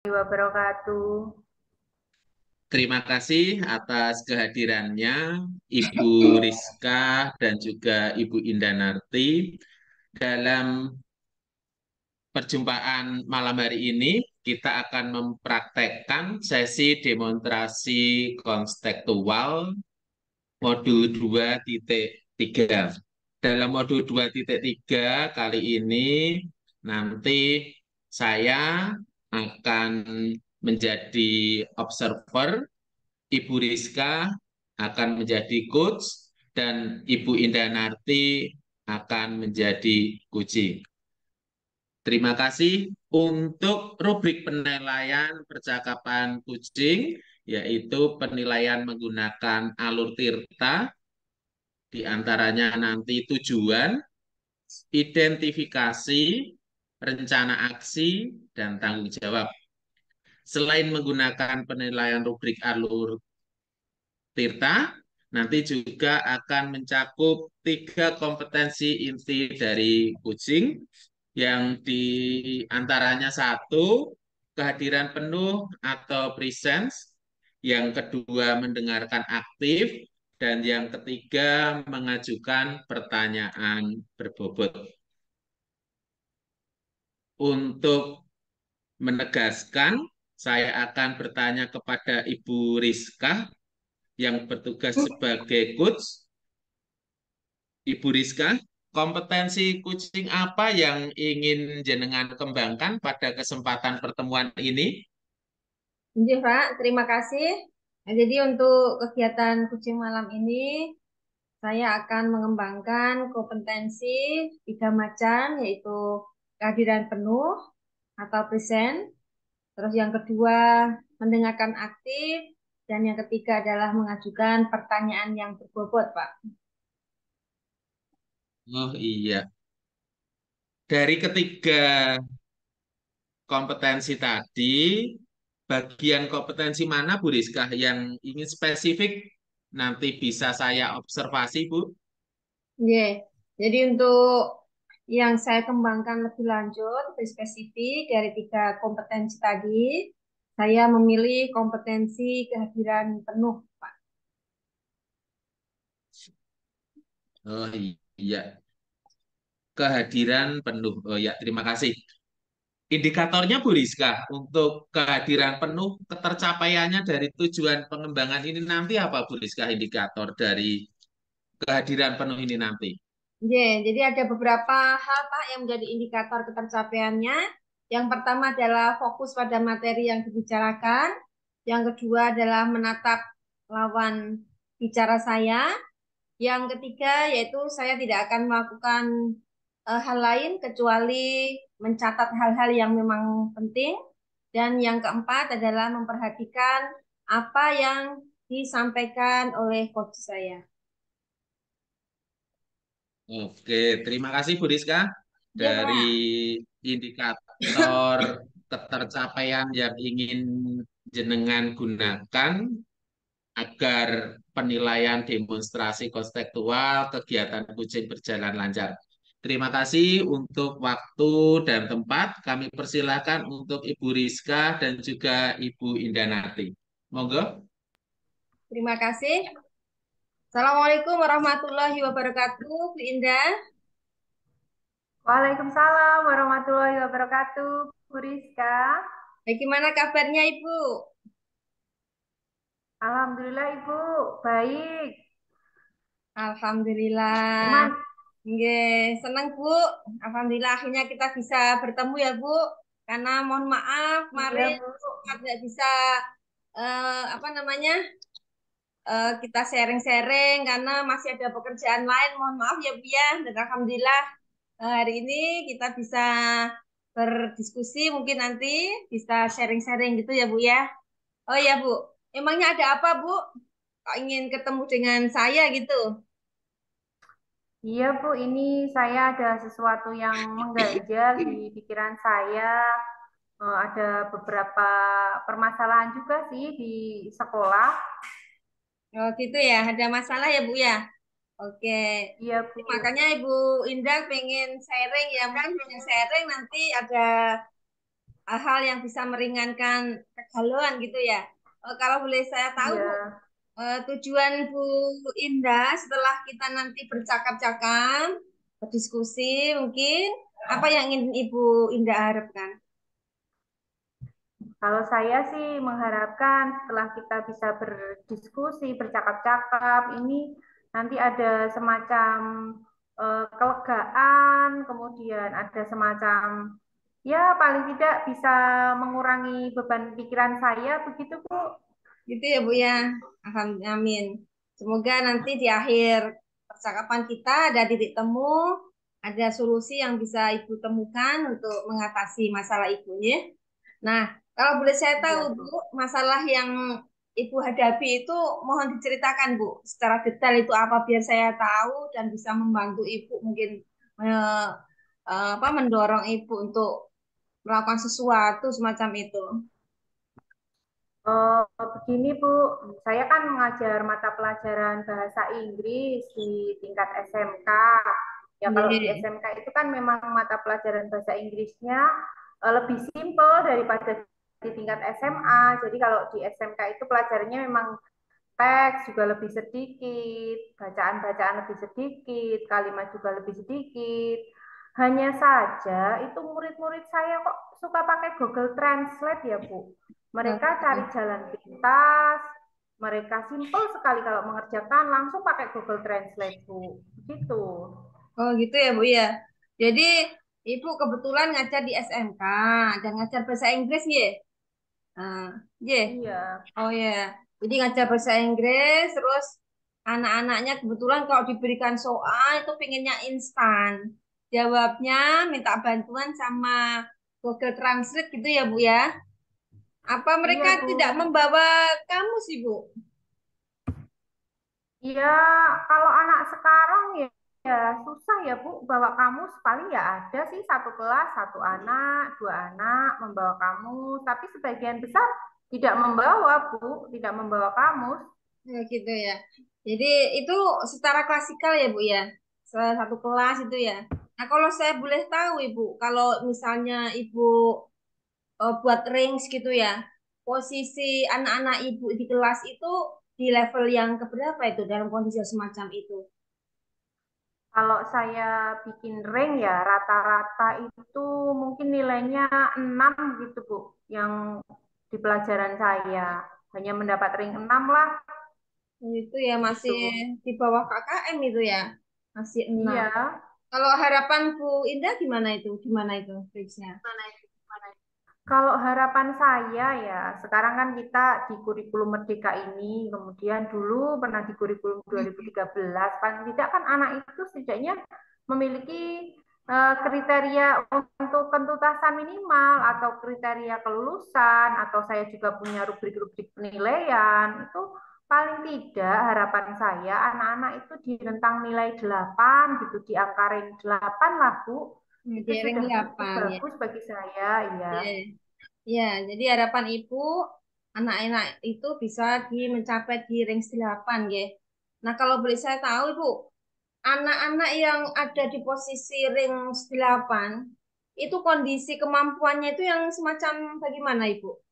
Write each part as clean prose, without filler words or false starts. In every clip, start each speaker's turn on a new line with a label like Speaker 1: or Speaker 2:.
Speaker 1: Wabarakatuh.
Speaker 2: Terima kasih atas kehadirannya Ibu Rizka dan juga Ibu Indanarti dalam perjumpaan malam hari ini. Kita akan mempraktekkan sesi demonstrasi konstekstual modul 2.3. Dalam modul 2.3 kali ini nanti saya akan menjadi observer, Ibu Rizka akan menjadi coach, dan Ibu Indah Narti akan menjadi coaching. Terima kasih untuk rubrik penilaian percakapan coaching, yaitu penilaian menggunakan alur Tirta, di antaranya nanti tujuan, identifikasi, rencana aksi, dan tanggung jawab. Selain menggunakan penilaian rubrik alur Tirta, nanti juga akan mencakup 3 kompetensi inti dari kucing, yang diantaranya satu, kehadiran penuh atau presence, yang kedua, mendengarkan aktif, dan yang ketiga, mengajukan pertanyaan berbobot. Untuk menegaskan, saya akan bertanya kepada Ibu Rizka yang bertugas sebagai coach. Ibu Rizka, kompetensi kucing apa yang ingin jenengan kembangkan pada kesempatan pertemuan ini?
Speaker 1: Iya, Pak. Terima kasih. Nah, jadi untuk kegiatan kucing malam ini, saya akan mengembangkan kompetensi 3 macam, yaitu kehadiran penuh atau present. Terus yang kedua, mendengarkan aktif. Dan yang ketiga adalah mengajukan pertanyaan yang berbobot, Pak.
Speaker 2: Oh iya, dari ketiga kompetensi tadi, bagian kompetensi mana Bu Rizka yang ingin spesifik nanti bisa saya observasi, Bu?
Speaker 1: Iya. Jadi untuk yang saya kembangkan lebih lanjut, lebih spesifik dari 3 kompetensi tadi, saya memilih kompetensi kehadiran penuh, Pak.
Speaker 2: Oh iya, kehadiran penuh. Oh ya, terima kasih. Indikatornya Bu Rizka, untuk kehadiran penuh, ketercapaiannya dari tujuan pengembangan ini nanti apa Bu Rizka, indikator dari kehadiran penuh ini nanti?
Speaker 1: Iya, jadi ada beberapa hal, Pak, yang menjadi indikator ketercapaiannya. Yang pertama adalah fokus pada materi yang dibicarakan. Yang kedua adalah menatap lawan bicara saya. Yang ketiga yaitu saya tidak akan melakukan hal lain kecuali mencatat hal-hal yang memang penting. Dan yang keempat adalah memperhatikan apa yang disampaikan oleh coach saya.
Speaker 2: Oke, terima kasih Bu Rizka.
Speaker 1: Ya,
Speaker 2: Dari
Speaker 1: Pak.
Speaker 2: indikator ketercapaian yang ingin jenengan gunakan agar penilaian demonstrasi konstekstual kegiatan kucing berjalan lancar. Terima kasih untuk waktu dan tempat. Kami persilahkan untuk Ibu Rizka dan juga Ibu Indanati. Monggo.
Speaker 1: Terima kasih. Assalamualaikum warahmatullahi wabarakatuh, Bu Indah.
Speaker 3: Waalaikumsalam warahmatullahi wabarakatuh, Bu Rizka.
Speaker 1: Bagaimana kabarnya Ibu?
Speaker 3: Alhamdulillah Ibu, baik.
Speaker 1: Alhamdulillah.
Speaker 3: Cuman,
Speaker 1: Nggih, senang Bu. Alhamdulillah akhirnya kita bisa bertemu ya Bu. Karena mohon maaf
Speaker 3: iya
Speaker 1: kemarin
Speaker 3: Bu,
Speaker 1: sempat nggak bisa apa namanya kita sharing-sharing karena masih ada pekerjaan lain. Mohon maaf ya Bu ya. Dan alhamdulillah hari ini kita bisa berdiskusi mungkin nanti bisa sharing-sharing gitu ya Bu ya. Oh ya Bu, emangnya ada apa Bu? Kok ingin ketemu dengan saya gitu?
Speaker 3: iya Bu, ini saya ada sesuatu yang mengganjal di pikiran saya. Ada beberapa permasalahan juga sih di sekolah.
Speaker 1: Oh gitu ya, ada masalah ya Bu ya? Oke,
Speaker 3: Iya Bu,
Speaker 1: makanya Ibu Indah pengen sharing ya, mungkin dengan sharing nanti ada hal-hal yang bisa meringankan kegalauan gitu ya. Kalau boleh saya tahu Bu,
Speaker 3: Iya.
Speaker 1: tujuan Bu Indah setelah kita nanti bercakap-cakap, berdiskusi mungkin, apa yang ingin Ibu Indah harapkan?
Speaker 3: Kalau saya sih mengharapkan setelah kita bisa berdiskusi, bercakap-cakap, ini nanti ada semacam kelegaan, kemudian ada semacam ya paling tidak bisa mengurangi beban pikiran saya, begitu Bu.
Speaker 1: Gitu ya Bu ya. Amin. Semoga nanti di akhir percakapan kita ada titik temu, ada solusi yang bisa Ibu temukan untuk mengatasi masalah Ibu ya. Nah, kalau boleh saya tahu
Speaker 3: Iya
Speaker 1: Bu,
Speaker 3: Bu.
Speaker 1: masalah yang Ibu hadapi itu mohon diceritakan Bu, secara detail itu apa biar saya tahu dan bisa membantu Ibu mungkin eh, mendorong Ibu untuk melakukan sesuatu semacam itu.
Speaker 3: Begini Bu, saya kan mengajar mata pelajaran bahasa Inggris di tingkat SMK. Ya kalau di
Speaker 1: Iya.
Speaker 3: SMK itu kan memang mata pelajaran bahasa Inggrisnya lebih simpel daripada di tingkat SMA. Jadi kalau di SMK itu pelajarannya memang teks juga lebih sedikit, bacaan-bacaan lebih sedikit, kalimat juga lebih sedikit. Hanya saja itu murid-murid saya kok suka pakai Google Translate ya Bu. Mereka cari jalan pintas, mereka simpel sekali kalau mengerjakan langsung pakai Google Translate Bu. Begitu.
Speaker 1: Oh gitu ya Bu ya. Jadi Ibu kebetulan ngajar di SMK dan ngajar bahasa Inggris ya. Nah, ya.
Speaker 3: Iya.
Speaker 1: Oh ya. Jadi ngajar bahasa Inggris terus anak-anaknya kebetulan kalau diberikan soal itu pinginnya instan. Jawabnya minta bantuan sama Google Translate gitu ya Bu ya. Apa mereka
Speaker 3: Iya
Speaker 1: tidak
Speaker 3: Bu.
Speaker 1: membawa kamus sih Bu?
Speaker 3: Ya, kalau anak sekarang ya, ya susah ya Bu bawa kamus. Paling ya ada sih satu kelas, satu anak, dua anak membawa kamus. Tapi sebagian besar tidak membawa Bu, tidak membawa kamus.
Speaker 1: Ya gitu ya. Jadi itu secara klasikal ya Bu ya. Salah satu kelas itu ya. Nah kalau saya boleh tahu Ibu, kalau misalnya Ibu buat range gitu ya, posisi anak-anak Ibu di kelas itu di level yang keberapa itu dalam kondisi semacam itu?
Speaker 3: Kalau saya bikin rank ya rata-rata itu mungkin nilainya 6 gitu Bu. Yang di pelajaran saya hanya mendapat rank 6 lah
Speaker 1: Itu ya masih
Speaker 3: gitu.
Speaker 1: di bawah KKM itu ya, masih 6.
Speaker 3: Iya.
Speaker 1: Kalau harapan Bu Indah gimana itu? Gimana itu range-nya?
Speaker 3: Kalau harapan saya ya, sekarang kan kita di kurikulum Merdeka ini, kemudian dulu pernah di kurikulum 2013, paling tidak kan anak itu setidaknya memiliki kriteria untuk pentuntasan minimal atau kriteria kelulusan, atau saya juga punya rubrik-rubrik penilaian, itu paling tidak harapan saya anak-anak itu di rentang nilai 8 gitu, di angka range 8 lah Bu,
Speaker 1: Nah,
Speaker 3: itu
Speaker 1: di rank
Speaker 3: sudah cukup
Speaker 1: 8 ya.
Speaker 3: bagus bagi saya, ya.
Speaker 1: Iya. Ya, jadi harapan Ibu anak-anak itu bisa mencapai di range 8 ya. Nah, kalau boleh saya tahu Ibu, anak-anak yang ada di posisi range 8 itu kondisi kemampuannya itu yang semacam bagaimana Ibu?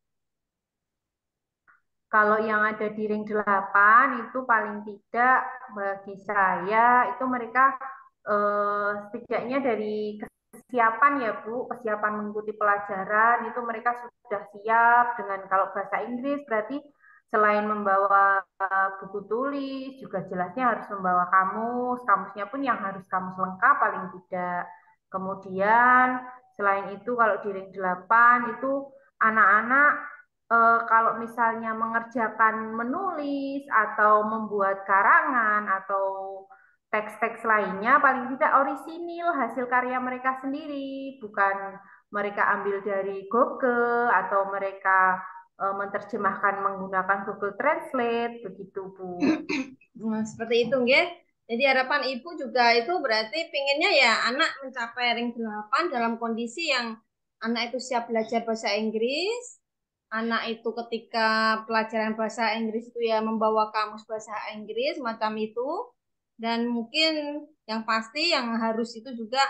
Speaker 3: Kalau yang ada di ring 8 itu paling tidak bagi saya itu mereka setidaknya dari kesiapan ya Bu, kesiapan mengikuti pelajaran itu mereka sudah siap dengan kalau bahasa Inggris berarti selain membawa buku tulis juga jelasnya harus membawa kamus, kamusnya pun yang harus kamus lengkap paling tidak. Kemudian selain itu kalau di ring 8 itu anak-anak kalau misalnya mengerjakan menulis atau membuat karangan atau teks-teks lainnya paling tidak orisinil hasil karya mereka sendiri, bukan mereka ambil dari Google atau mereka menerjemahkan menggunakan Google Translate begitu Bu.
Speaker 1: Nah, seperti itu nggih. Jadi harapan Ibu juga itu berarti pinginnya ya anak mencapai rank 8 dalam kondisi yang anak itu siap belajar bahasa Inggris, anak itu ketika pelajaran bahasa Inggris itu ya membawa kamus bahasa Inggris macam itu, dan mungkin yang pasti yang harus itu juga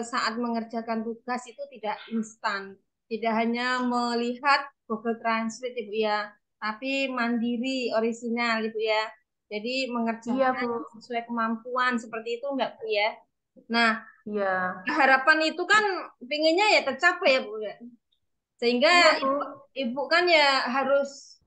Speaker 1: saat mengerjakan tugas itu tidak instan. Tidak hanya melihat Google Translate Ibu ya, tapi mandiri orisinal Ibu ya. Jadi
Speaker 3: Iya,
Speaker 1: mengerjakan
Speaker 3: Bu.
Speaker 1: sesuai kemampuan seperti itu enggak Bu ya. Nah,
Speaker 3: Iya.
Speaker 1: harapan itu kan pinginnya ya tercapai ya Bu ya. Sehingga
Speaker 3: Iya, Bu.
Speaker 1: ibu kan ya harus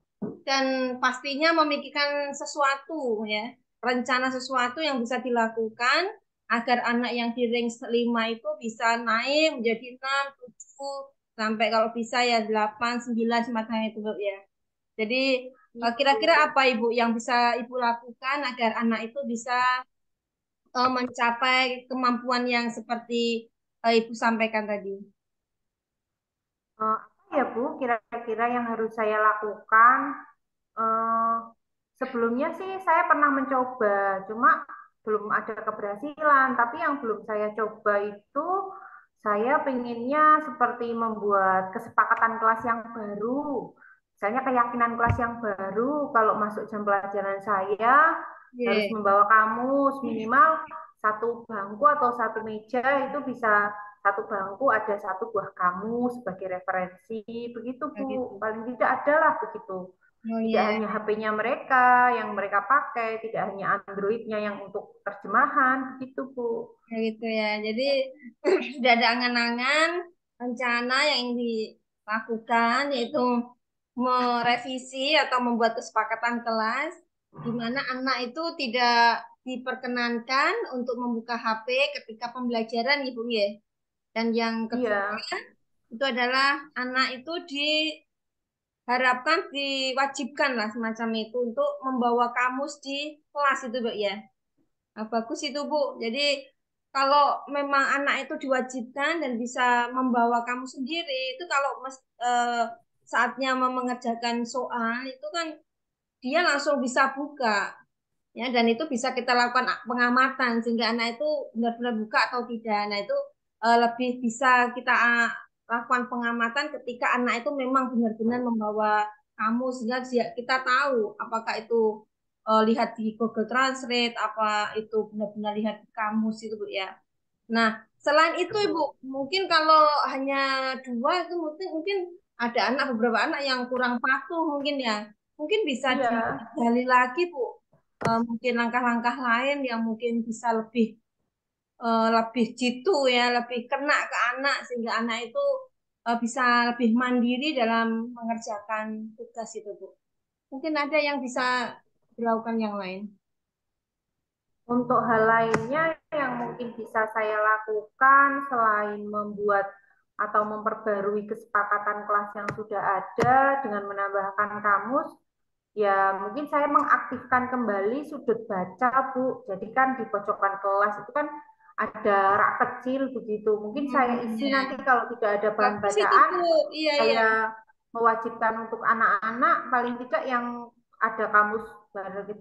Speaker 1: dan pastinya memikirkan sesuatu ya, rencana sesuatu yang bisa dilakukan agar anak yang di range 5 itu bisa naik menjadi 6, 7 sampai kalau bisa ya 8, 9 semacam itu Bu ya. Jadi
Speaker 3: Iya,
Speaker 1: kira-kira
Speaker 3: Bu.
Speaker 1: apa Ibu yang bisa Ibu lakukan agar anak itu bisa mencapai kemampuan yang seperti Ibu sampaikan tadi?
Speaker 3: Apa ya, Bu? Kira-kira yang harus saya lakukan? Eh, Sebelumnya sih saya pernah mencoba, cuma belum ada keberhasilan. Tapi yang belum saya coba itu, saya pengennya seperti membuat kesepakatan kelas yang baru. Misalnya keyakinan kelas yang baru, kalau masuk jam pelajaran saya harus
Speaker 1: Iya,
Speaker 3: membawa kamus minimal satu bangku atau satu meja itu bisa satu bangku ada satu buah kamus sebagai referensi. Begitu, Bu.
Speaker 1: begitu.
Speaker 3: Paling tidak adalah begitu.
Speaker 1: Oh
Speaker 3: Tidak
Speaker 1: ya.
Speaker 3: hanya HP-nya mereka yang mereka pakai, tidak hanya Android-nya yang untuk terjemahan, begitu Bu.
Speaker 1: Ya gitu ya. Jadi sudah ada angan-angan rencana yang dilakukan yaitu merevisi atau membuat kesepakatan kelas di mana anak itu tidak diperkenankan untuk membuka HP ketika pembelajaran Ibu ya. Dan yang kedua
Speaker 3: Iya,
Speaker 1: itu adalah anak itu diharapkan diwajibkan lah semacam itu untuk membawa kamus di kelas itu Bu ya. Nah, bagus itu Bu. Jadi kalau memang anak itu diwajibkan dan bisa membawa kamu sendiri, itu kalau saatnya mengerjakan soal itu kan dia langsung bisa buka ya dan itu bisa kita lakukan pengamatan sehingga anak itu benar-benar buka atau tidak. Nah, itu lebih bisa kita lakukan pengamatan ketika anak itu memang benar-benar membawa kamu sehingga kita tahu apakah itu lihat di Google Translate apa itu benar-benar lihat di kamus itu Bu ya. Nah, selain itu Ibu,
Speaker 3: Bu.
Speaker 1: mungkin kalau hanya dua itu mungkin mungkin ada anak beberapa anak yang kurang patuh mungkin ya. Mungkin bisa
Speaker 3: Iya,
Speaker 1: digali lagi Bu. Mungkin langkah-langkah lain yang mungkin bisa lebih jitu ya, lebih kena ke anak sehingga anak itu bisa lebih mandiri dalam mengerjakan tugas itu Bu. Mungkin ada yang bisa dilakukan yang lain.
Speaker 3: untuk hal lainnya yang mungkin bisa saya lakukan selain membuat atau memperbarui kesepakatan kelas yang sudah ada dengan menambahkan kamus, ya mungkin saya mengaktifkan kembali sudut baca, Bu. Jadi kan di pojokan kelas itu kan ada rak kecil begitu. Mungkin saya isi
Speaker 1: Ya.
Speaker 3: nanti kalau tidak ada bahan
Speaker 1: Bagus itu
Speaker 3: bacaan,
Speaker 1: Bu. Iya, iya.
Speaker 3: saya mewajibkan untuk anak-anak paling tidak yang ada kamus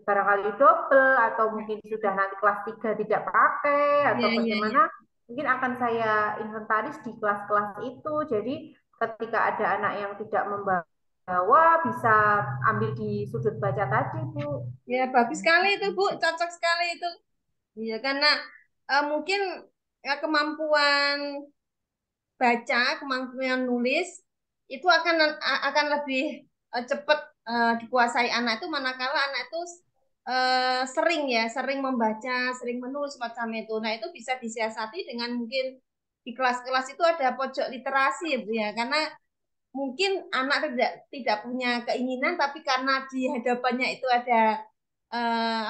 Speaker 3: barangkali double atau mungkin sudah nanti kelas 3 tidak pakai
Speaker 1: Iya,
Speaker 3: atau
Speaker 1: iya, iya.
Speaker 3: bagaimana, mungkin akan saya inventaris di kelas-kelas itu. Jadi ketika ada anak yang tidak membawa bisa ambil di sudut baca tadi, Bu.
Speaker 1: Ya, bagus sekali itu, Bu. Cocok sekali itu. Iya, karena mungkin ya, kemampuan baca, kemampuan nulis itu akan lebih cepat dikuasai anak itu manakala anak itu sering ya, sering membaca, sering menulis macam itu. Nah, itu bisa disiasati dengan mungkin di kelas-kelas itu ada pojok literasi ya, Bu ya. Karena mungkin anak tidak punya keinginan tapi karena di hadapannya itu ada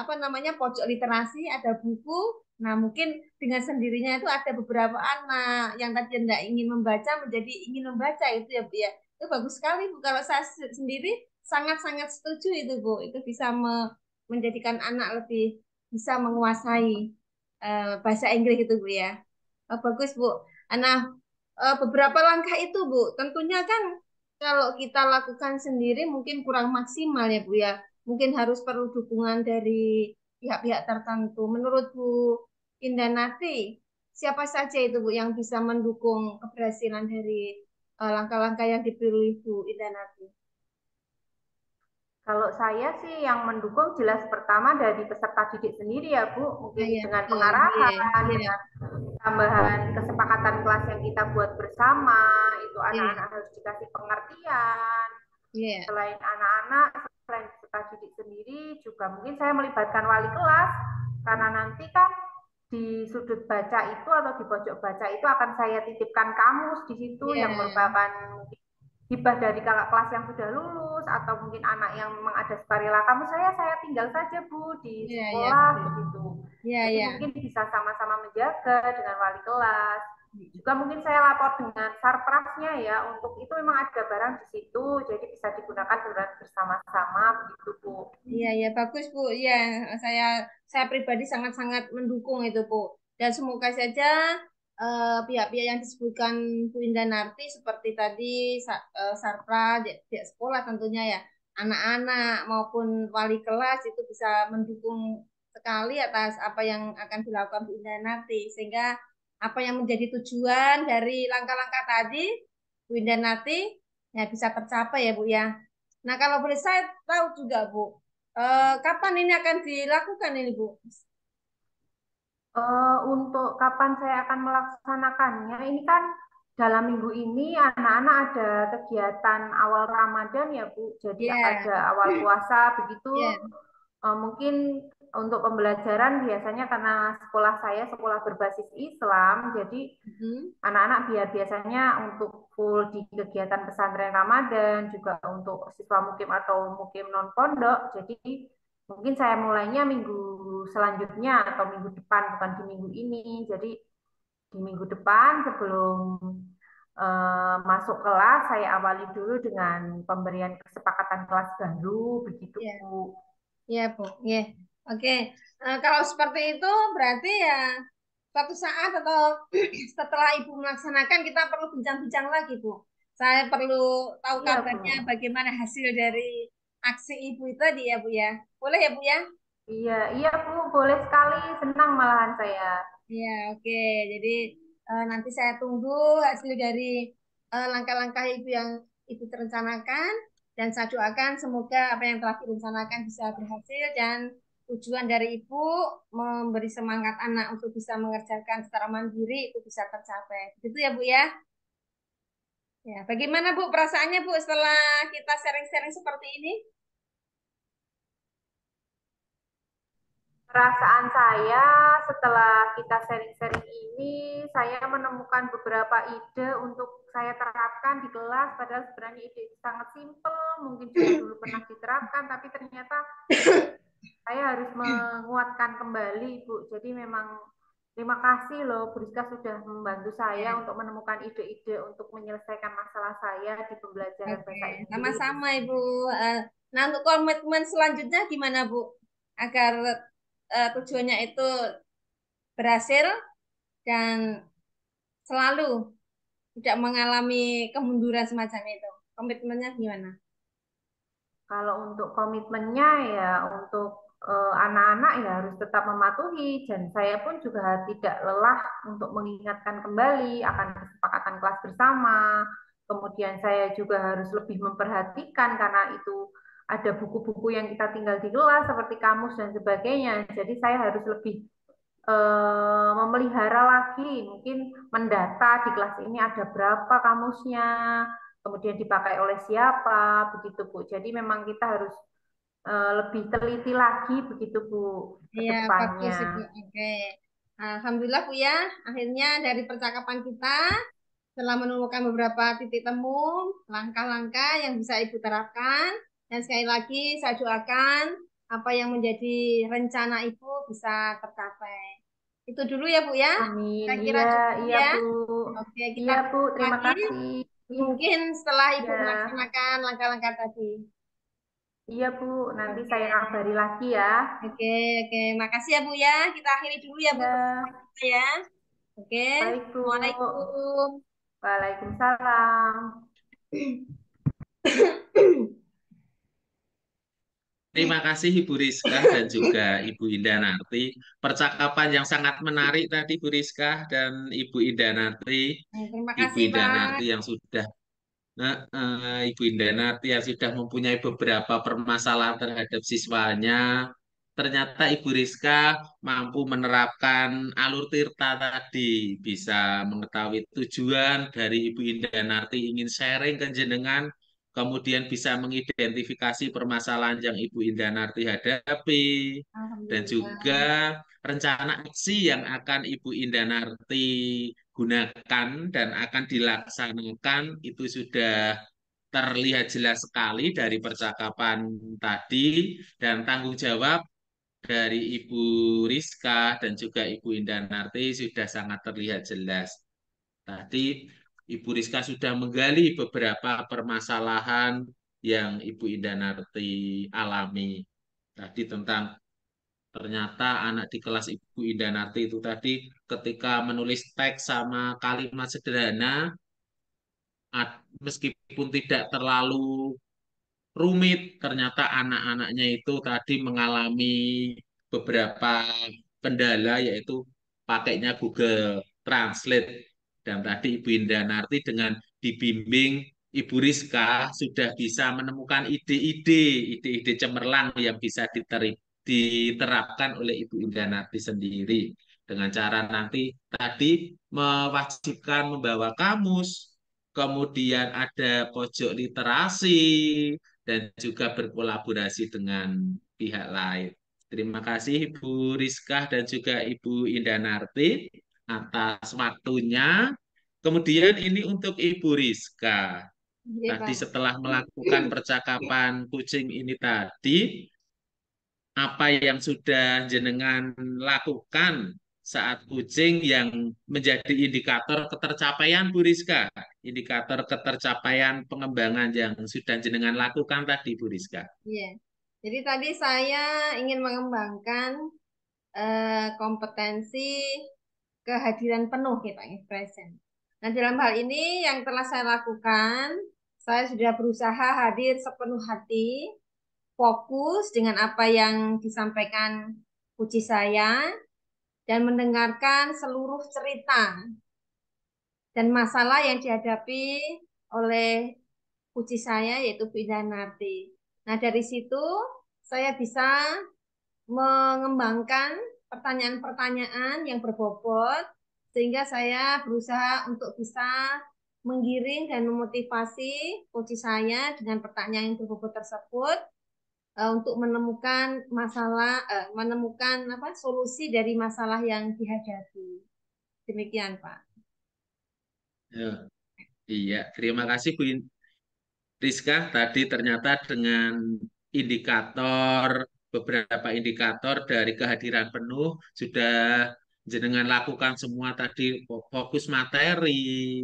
Speaker 1: apa namanya pojok literasi, ada buku. Nah, mungkin dengan sendirinya itu ada beberapa anak yang tadi tidak ingin membaca menjadi ingin membaca itu ya Bu ya. Itu bagus sekali Bu. Kalau saya sendiri sangat-sangat setuju itu Bu. Itu bisa menjadikan anak lebih bisa menguasai bahasa Inggris itu Bu ya. Bagus Bu. Nah, beberapa langkah itu Bu, tentunya kan kalau kita lakukan sendiri mungkin kurang maksimal ya Bu ya. Mungkin harus perlu dukungan dari pihak-pihak tertentu. Menurut Bu Indanati, siapa saja itu Bu yang bisa mendukung keberhasilan dari langkah-langkah yang dipilih Bu Indanati?
Speaker 3: Kalau saya sih yang mendukung jelas pertama dari peserta didik sendiri ya Bu,
Speaker 1: Nah,
Speaker 3: mungkin
Speaker 1: ya
Speaker 3: dengan
Speaker 1: betul. Iya,
Speaker 3: pengarahan,
Speaker 1: iya,
Speaker 3: dengan tambahan kesepakatan kelas yang kita buat bersama, itu
Speaker 1: iya,
Speaker 3: anak-anak harus dikasih pengertian.
Speaker 1: iya,
Speaker 3: Selain anak-anak, selain peserta didik sendiri, juga mungkin saya melibatkan wali kelas, karena nanti kan di sudut baca itu atau di pojok baca itu akan saya titipkan kamus di situ yang
Speaker 1: iya,
Speaker 3: merupakan hibah dari kakak kelas yang sudah lulus atau mungkin anak yang memang ada sukarela kamu saya tinggal saja Bu di
Speaker 1: iya, iya
Speaker 3: sekolah
Speaker 1: betul.
Speaker 3: begitu.
Speaker 1: Iya,
Speaker 3: Jadi
Speaker 1: iya.
Speaker 3: mungkin bisa sama-sama menjaga dengan wali kelas. Juga mungkin saya lapor dengan sarprasnya ya untuk itu memang ada barang di situ jadi bisa digunakan bersama-sama begitu Bu.
Speaker 1: Iya, ya bagus Bu. Iya, saya saya pribadi sangat-sangat mendukung itu Bu. Dan semoga saja pihak-pihak yang disebutkan Bu Indah seperti tadi Sarpra, pihak sekolah tentunya ya, anak-anak maupun wali kelas itu bisa mendukung sekali atas apa yang akan dilakukan Bu Indah, sehingga apa yang menjadi tujuan dari langkah-langkah tadi Bu Indah ya bisa tercapai ya Bu ya. Nah, kalau boleh saya tahu juga, Bu, kapan ini akan dilakukan ini, Bu?
Speaker 3: Untuk kapan saya akan melaksanakannya, ini kan dalam minggu ini anak-anak ada kegiatan awal Ramadan ya Bu, jadi
Speaker 1: Ya,
Speaker 3: ada awal puasa begitu.
Speaker 1: ya.
Speaker 3: Mungkin untuk pembelajaran biasanya karena sekolah saya sekolah berbasis Islam, jadi
Speaker 1: Mhm.
Speaker 3: anak-anak biasanya untuk full di kegiatan pesantren Ramadan, juga untuk siswa mukim atau mukim non pondok. Jadi mungkin saya mulainya minggu selanjutnya atau minggu depan, bukan di minggu ini. Jadi di minggu depan sebelum masuk kelas, saya awali dulu dengan pemberian kesepakatan kelas baru, begitu
Speaker 1: Ya,
Speaker 3: Bu.
Speaker 1: ya, Bu. Ya. Oke. Kalau seperti itu berarti ya suatu saat atau setelah Ibu melaksanakan kita perlu bincang-bincang lagi, Bu. Saya perlu tahu
Speaker 3: Iya Bu.
Speaker 1: kabarnya bagaimana hasil dari aksi Ibu itu tadi ya, Bu ya. Boleh ya, Bu ya?
Speaker 3: Iya, iya Bu, boleh sekali. Senang malahan saya.
Speaker 1: Iya, oke. Jadi nanti saya tunggu hasil dari langkah-langkah Ibu yang Ibu terencanakan dan saya doakan semoga apa yang telah direncanakan bisa berhasil dan tujuan dari Ibu memberi semangat anak untuk bisa mengerjakan secara mandiri itu bisa tercapai. Begitu ya, Bu ya? Ya, bagaimana Bu perasaannya Bu setelah kita sharing-sharing seperti ini?
Speaker 3: Perasaan saya setelah kita sharing-sharing ini, saya menemukan beberapa ide untuk saya terapkan di kelas, padahal sebenarnya ide itu sangat simpel, mungkin juga dulu pernah diterapkan, tapi ternyata saya harus menguatkan kembali, Bu. Jadi memang terima kasih loh, Bu Rizka sudah membantu saya
Speaker 1: Ya,
Speaker 3: untuk menemukan ide-ide untuk menyelesaikan masalah saya di pembelajaran
Speaker 1: oke.
Speaker 3: bahasa Inggris.
Speaker 1: Sama-sama Ibu. Eh, Nah, untuk komitmen selanjutnya gimana Bu? Agar tujuannya itu berhasil dan selalu tidak mengalami kemunduran semacam itu. Komitmennya gimana?
Speaker 3: Kalau untuk komitmennya ya untuk anak-anak ya harus tetap mematuhi dan saya pun juga tidak lelah untuk mengingatkan kembali akan kesepakatan kelas bersama. Kemudian saya juga harus lebih memperhatikan karena itu ada buku-buku yang kita tinggal di kelas seperti kamus dan sebagainya. Jadi saya harus lebih memelihara lagi, mungkin mendata di kelas ini ada berapa kamusnya, kemudian dipakai oleh siapa, begitu Bu. Jadi memang kita harus lebih teliti lagi begitu Bu ke
Speaker 1: Iya, bagus Ibu.
Speaker 3: depannya.
Speaker 1: Oke. Alhamdulillah Bu ya, akhirnya dari percakapan kita telah menemukan beberapa titik temu, langkah-langkah yang bisa Ibu terapkan. Dan sekali lagi saya doakan apa yang menjadi rencana Ibu bisa tercapai. Itu dulu ya Bu ya.
Speaker 3: Amin.
Speaker 1: Saya kira
Speaker 3: Iya,
Speaker 1: cukup
Speaker 3: iya
Speaker 1: ya.
Speaker 3: Bu.
Speaker 1: Oke, kita
Speaker 3: Iya Bu,
Speaker 1: bertemu
Speaker 3: terima
Speaker 1: lagi
Speaker 3: kasih.
Speaker 1: mungkin setelah Ibu
Speaker 3: Ya,
Speaker 1: melaksanakan langkah-langkah tadi.
Speaker 3: iya Bu. Nanti saya
Speaker 1: Oke,
Speaker 3: kabari lagi ya.
Speaker 1: oke, oke. Makasih ya Bu ya. Kita akhiri dulu ya Bu pertemuan
Speaker 3: Ya,
Speaker 1: kita ya. Oke,
Speaker 3: baik Bu.
Speaker 1: Assalamualaikum.
Speaker 3: Waalaikumsalam.
Speaker 2: Terima kasih Ibu Rizka dan juga Ibu Indah Narti. Percakapan yang sangat menarik tadi Bu Rizka dan Ibu Indah Narti.
Speaker 1: Terima
Speaker 2: Ibu
Speaker 1: kasih
Speaker 2: Indah
Speaker 1: Pak.
Speaker 2: Narti yang sudah Ibu Indah yang sudah mempunyai beberapa permasalahan terhadap siswanya. Ternyata Ibu Rizka mampu menerapkan alur Tirta tadi, bisa mengetahui tujuan dari Ibu Indah ingin sharing ke jenengan, kemudian bisa mengidentifikasi permasalahan yang Ibu Indah hadapi, dan juga
Speaker 1: Alhamdulillah.
Speaker 2: rencana aksi yang akan Ibu Indah gunakan dan akan dilaksanakan itu sudah terlihat jelas sekali dari percakapan tadi, dan tanggung jawab dari Ibu Rizka dan juga Ibu Indah sudah sangat terlihat jelas. Tadi Ibu Rizka sudah menggali beberapa permasalahan yang Ibu Indah alami. Tadi tentang ternyata anak di kelas Ibu Indah itu tadi ketika menulis teks sama kalimat sederhana, meskipun tidak terlalu rumit, ternyata anak-anaknya itu tadi mengalami beberapa kendala, yaitu pakainya Google Translate. Dan tadi Ibu Indah dengan dibimbing Ibu Rizka sudah bisa menemukan ide-ide cemerlang yang bisa diterapkan oleh Ibu Indah sendiri. Dengan cara nanti tadi mewajibkan membawa kamus, kemudian ada pojok literasi, dan juga berkolaborasi dengan pihak lain. Terima kasih Ibu Rizka dan juga Ibu Indah atas waktunya. Kemudian ini untuk Ibu Rizka.
Speaker 1: Iya,
Speaker 2: Tadi
Speaker 1: Pak.
Speaker 2: setelah melakukan percakapan kucing ini tadi, apa yang sudah jenengan lakukan saat kucing yang menjadi indikator ketercapaian Bu Rizka, indikator ketercapaian pengembangan yang sudah jenengan lakukan tadi Bu Rizka.
Speaker 1: Iya. Jadi tadi saya ingin mengembangkan kompetensi kehadiran penuh ya Pak, present. Nah, dalam hal ini yang telah saya lakukan, saya sudah berusaha hadir sepenuh hati, fokus dengan apa yang disampaikan puji saya, dan mendengarkan seluruh cerita dan masalah yang dihadapi oleh puji saya, yaitu Bu Indah. Nah, dari situ saya bisa mengembangkan pertanyaan-pertanyaan yang berbobot, sehingga saya berusaha untuk bisa menggiring dan memotivasi coach saya dengan pertanyaan yang berbobot tersebut, untuk menemukan menemukan apa solusi dari masalah yang dihadapi. Demikian, Pak.
Speaker 2: Ya, iya, terima kasih Bu Rizka. Tadi ternyata dengan indikator, beberapa indikator dari kehadiran penuh sudah jenengan lakukan semua tadi, fokus materi,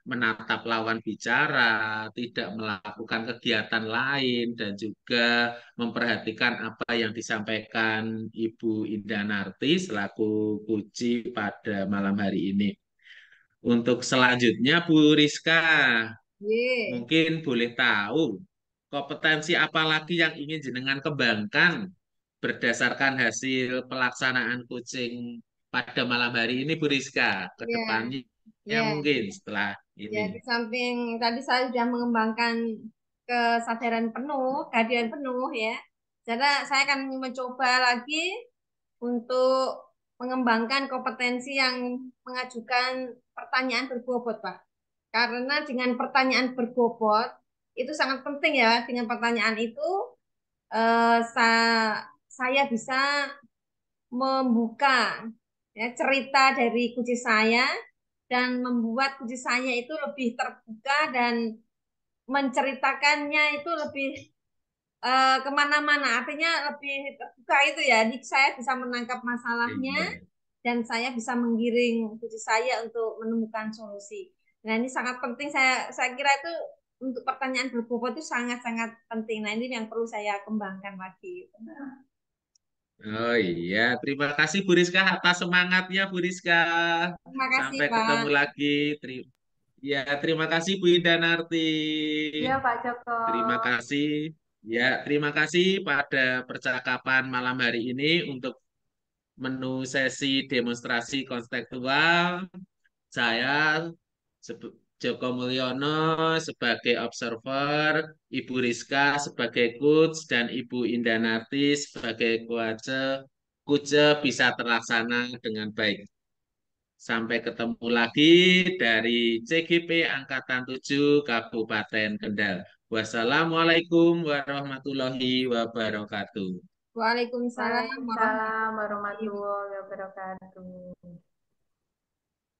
Speaker 2: menatap lawan bicara, tidak melakukan kegiatan lain, dan juga memperhatikan apa yang disampaikan Ibu Indah selaku Puji pada malam hari ini. Untuk selanjutnya Bu Rizka,
Speaker 1: Ye.
Speaker 2: mungkin boleh tahu kompetensi apa lagi yang ingin jenengan kembangkan berdasarkan hasil pelaksanaan coaching pada malam hari ini, Bu Rizka, ke
Speaker 1: Ya,
Speaker 2: depannya
Speaker 1: ya.
Speaker 2: mungkin setelah
Speaker 1: Ya,
Speaker 2: ini.
Speaker 1: di samping tadi saya sudah mengembangkan kesadaran penuh, kehadiran penuh ya. Jadi saya akan mencoba lagi untuk mengembangkan kompetensi yang mengajukan pertanyaan berbobot, Pak. Karena dengan pertanyaan berbobot itu sangat penting ya. Dengan pertanyaan itu saya bisa membuka ya, cerita dari kunci saya dan membuat kunci saya itu lebih terbuka dan menceritakannya itu lebih kemana-mana, artinya lebih terbuka itu ya. Jadi saya bisa menangkap masalahnya
Speaker 2: Iya.
Speaker 1: dan saya bisa menggiring kunci saya untuk menemukan solusi. Nah, ini sangat penting, saya kira itu untuk pertanyaan berbobot itu sangat-sangat penting. Nah, ini yang perlu saya kembangkan lagi.
Speaker 2: Oh iya, terima kasih Bu Rizka atas semangatnya Bu Rizka.
Speaker 1: Terima kasih,
Speaker 2: Sampai ketemu
Speaker 1: Pak.
Speaker 2: lagi. Ya, terima kasih Bu Indah
Speaker 3: Iya, Pak Joko.
Speaker 2: Terima kasih. Ya, terima kasih pada percakapan malam hari ini untuk menu sesi demonstrasi konstekstual. Saya Joko Mulyono sebagai observer, Ibu Rizka sebagai coach, dan Ibu Indanarti sebagai kuje bisa terlaksana dengan baik. Sampai ketemu lagi dari CGP Angkatan 7 Kabupaten Kendal. Wassalamualaikum warahmatullahi wabarakatuh.
Speaker 1: Waalaikumsalam
Speaker 3: Waalaikumsalam
Speaker 1: warahmatullahi wabarakatuh.
Speaker 3: warahmatullahi wabarakatuh.